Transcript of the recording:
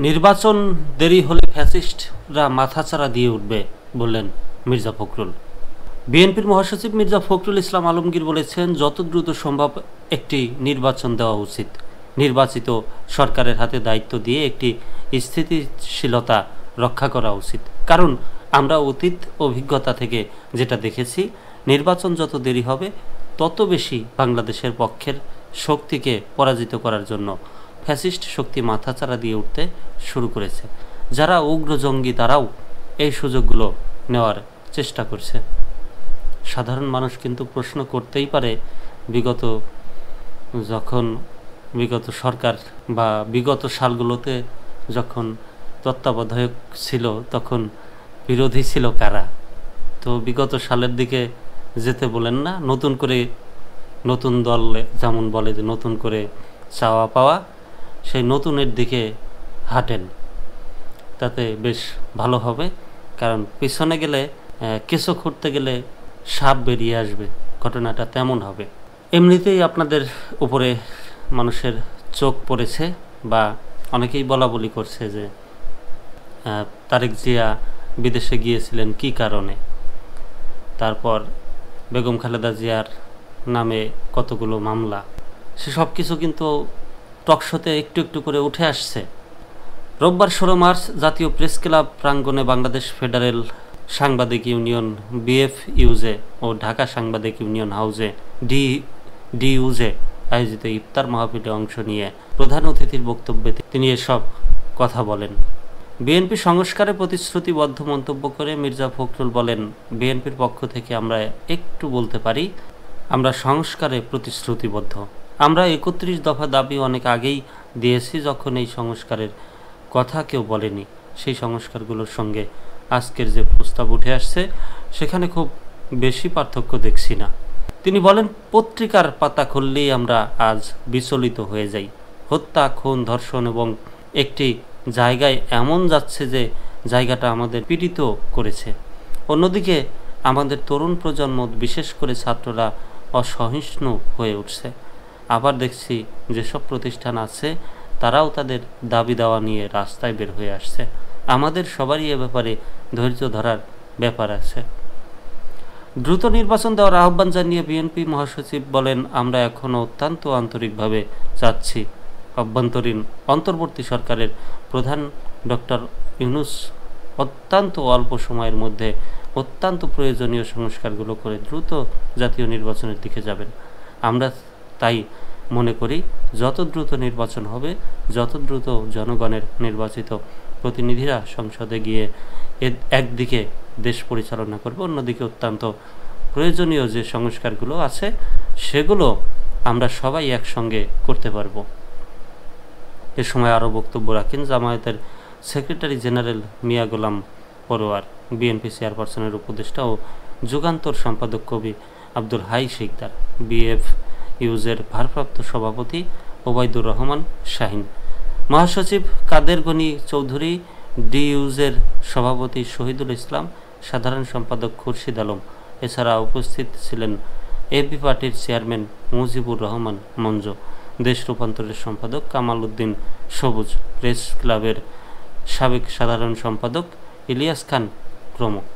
নির্বাচন দেরি হলে ফ্যাসিস্টরা মাথাচাড়া দিয়ে উঠবে বললেন মির্জা ফখরুল। বিএনপির মহাসচিব মির্জা ফখরুল ইসলাম আলমগীর বলেছেন, যত দ্রুত সম্ভব একটি নির্বাচন দেওয়া উচিত। নির্বাচিত সরকারের হাতে দায়িত্ব দিয়ে একটি স্থিতিশীলতা রক্ষা করা উচিত। কারণ আমরা অতীত অভিজ্ঞতা থেকে যেটা দেখেছি, নির্বাচন যত দেরি হবে তত বেশি বাংলাদেশের পক্ষের শক্তিকে পরাজিত করার জন্য ফ্যাসিস্ট শক্তি মাথাচাড়া দিয়ে উঠতে শুরু করেছে। যারা উগ্র জঙ্গি তারাও এই সুযোগগুলো নেওয়ার চেষ্টা করছে। সাধারণ মানুষ কিন্তু প্রশ্ন করতেই পারে, বিগত সরকার বা বিগত সালগুলোতে যখন তত্ত্বাবধায়ক ছিল তখন বিরোধী ছিল কারা? তো বিগত সালের দিকে যেতে বলেন না, নতুন দল যেমন বলে যে নতুন করে চাওয়া পাওয়া, সেই নতুনের দিকে হাঁটেন, তাতে বেশ ভালো হবে। কারণ পিছনে গেলে কেঁচো খুঁড়তে গেলে সাপ বেরিয়ে আসবে, ঘটনাটা তেমন হবে। এমনিতেই আপনাদের উপরে মানুষের চোখ পড়েছে, বা অনেকেই বলা বলি করছে যে তারেক জিয়া বিদেশে গিয়েছিলেন কি কারণে। তারপর বেগম খালেদা জিয়ার নামে কতগুলো মামলা, সেসব কিছু কিন্তু টকশোতে একটু একটু করে উঠে আসছে। রোববার 16 মার্চ জাতীয় প্রেস ক্লাব প্রাঙ্গণে বাংলাদেশ ফেডারেল সাংবাদিক ইউনিয়ন BFUJ ও ঢাকা সাংবাদিক ইউনিয়ন হাউজে DUJ আয়োজিত ইফতার মাহফিলে অংশ নিয়ে প্রধান অতিথির বক্তব্যে তিনি এসব কথা বলেন। বিএনপি সংস্কারে প্রতিশ্রুতিবদ্ধ মন্তব্য করে মির্জা ফখরুল বলেন, বিএনপির পক্ষ থেকে আমরা একটু বলতে পারি, আমরা সংস্কারে প্রতিশ্রুতিবদ্ধ। আমরা 31 দফা দাবি অনেক আগেই দিয়েছি, যখন এই সংস্কারের কথা কেউ বলেনি। সেই সংস্কারগুলোর সঙ্গে আজকের যে প্রস্তাব উঠে আসছে সেখানে খুব বেশি পার্থক্য দেখছি না। তিনি বলেন, পত্রিকার পাতা খুললেই আমরা আজ বিচলিত হয়ে যাই। হত্যা, খুন, ধর্ষণ এবং একটি জায়গায় এমন যাচ্ছে যে জায়গাটা আমাদের পীড়িত করেছে। অন্যদিকে আমাদের তরুণ প্রজন্ম, বিশেষ করে ছাত্ররা অসহিষ্ণু হয়ে উঠছে। আবার দেখছি যেসব প্রতিষ্ঠান আছে তারাও তাদের দাবি দাওয়া নিয়ে রাস্তায় বের হয়ে আসছে। আমাদের সবারই এ ব্যাপারে ধৈর্য ধরার ব্যাপার আছে। দ্রুত নির্বাচন দেওয়ার আহ্বান জানিয়ে বিএনপি মহাসচিব বলেন, আমরা এখনও অত্যন্ত আন্তরিকভাবে চাচ্ছি অন্তর্বর্তী সরকারের প্রধান ডক্টর ইউনূস অত্যন্ত অল্প সময়ের মধ্যে অত্যন্ত প্রয়োজনীয় সংস্কারগুলো করে দ্রুত জাতীয় নির্বাচনের দিকে যাবেন। আমরা তাই মনে করি, যত দ্রুত নির্বাচন হবে, যত দ্রুত জনগণের নির্বাচিত প্রতিনিধিরা সংসদে গিয়ে একদিকে দেশ পরিচালনা করবে, অন্যদিকে অত্যন্ত প্রয়োজনীয় যে সংস্কারগুলো আছে সেগুলো আমরা সবাই একসঙ্গে করতে পারব। এ সময় আরও বক্তব্য রাখেন জামায়াতের সেক্রেটারি জেনারেল মিয়া গোলাম পরোয়ার, বিএনপি চেয়ারপারসনের উপদেষ্টা ও যুগান্তর সম্পাদক কবি আব্দুল হাই শিকদার, BFUJের ভারপ্রাপ্ত সভাপতি ওবায়দুর রহমান শাহীন, মহাসচিব কাদের গনি চৌধুরী, DUJের সভাপতি শহীদুল ইসলাম, সাধারণ সম্পাদক খুরশিদ আলম। এছাড়া উপস্থিত ছিলেন AB পার্টির চেয়ারম্যান মুজিবুর রহমান মঞ্জু, দেশ রূপান্তরের সম্পাদক কামাল উদ্দিন সবুজ, প্রেস ক্লাবের সাবেক সাধারণ সম্পাদক ইলিয়াস খান প্রমুখ।